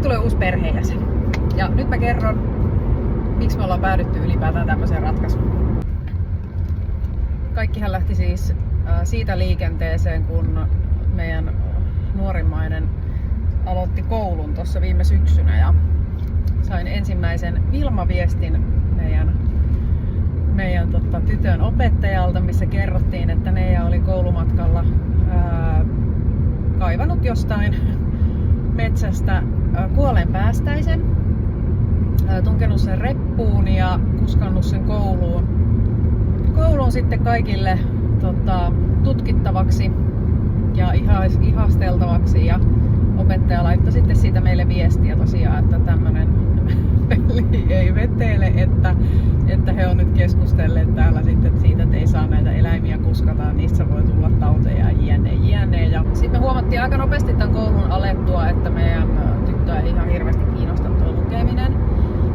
tulee uusi perheenjäsen. Ja nyt mä kerron, miksi me ollaan päädytty ylipäätään tämmöiseen ratkaisuun. Kaikkihan lähti siis siitä liikenteeseen, kun meidän nuorimmainen aloitti koulun tuossa viime syksynä ja sain ensimmäisen Vilma-viestin meidän tytön opettajalta, missä kerrottiin, että Neija oli koulumatkalla kaivanut jostain metsästä kuolenpäästäisen, tunkenut sen reppuun ja kuskannut sen kouluun sitten kaikille tutkittavaksi ja ihasteltavaksi, ja opettaja laittoi sitten siitä meille viestiä tosiaan, että tämmönen peli ei vetele, että he on nyt keskustelleet täällä sitten siitä, että ei saa näitä eläimiä kuskata, niissä voi tulla tauteja jne. Ja sitten me huomattiin aika nopeasti tämän koulun alettua, että meidän tyttöä ei ihan hirveästi kiinnosta tuo lukeminen.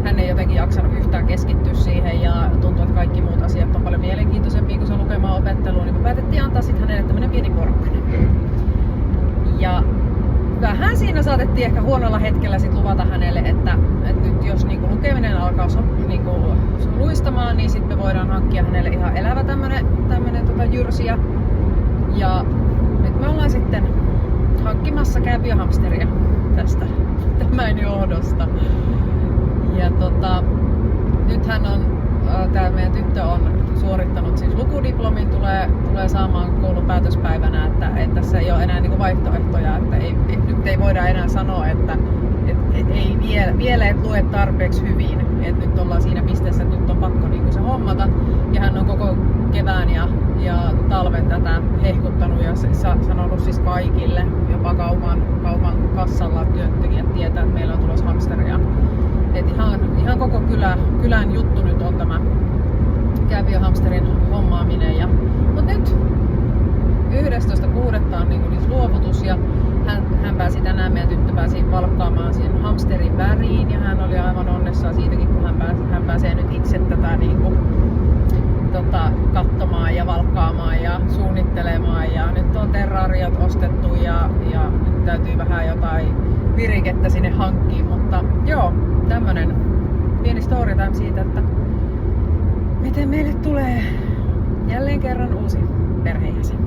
Hän ei jotenkin jaksanut yhtään keskittyä siihen ja tuntuu, että kaikki muut asiat on paljon mielenkiintoisempia kuin se lukemaan opetteluun, niin me päätettiin antaa sitten hänelle tämmönen pieni porkkana. Ja vähän siinä saatettiin ehkä huonolla hetkellä sit luvata hänelle, että nyt jos niinku lukeminen alkaa luistamaan, niin sitten me voidaan hankkia hänelle ihan elävä tämmönen jyrsiä. Ja nyt me ollaan sitten hankkimassa kääpiöhamsteria tästä tämän johdosta. Ja nythän tää meidän tyttö on suorittanut siis lukudiplomin, tulee saamaan koulun päätöspäivänä, että tässä ei ole enää niinku vaihtoehtoja, että nyt ei voida enää sanoa, että ei vielä et lue tarpeeksi hyvin, että nyt ollaan siinä pisteessä, että nyt on pakko niinku se hommata, ja hän on koko kevään ja talven tätä hehkuttanut ja sanonut siis kaikille, jopa kaupan kassalla työntekijät tietää, että meillä on tulossa hamsteria. Et ihan koko kylän juttu nyt on tämä kääpiöhamsterin hommaaminen. Mutta nyt 11.6. on niinku luovutus ja hän pääsi tänään, meidän tyttö pääsi valkkaamaan siihen hamsterin väriin ja hän oli aivan onnessaan siitäkin, kun hän pääsee nyt itse tätä niinku, katsomaan ja valkkaamaan ja suunnittelemaan, ja nyt on terrariot ostettu ja nyt täytyy vähän jotain virikettä sinne hankkiin, mutta joo, tämmönen pieni story time siitä, että miten meille tulee jälleen kerran uusi perheenjäsen.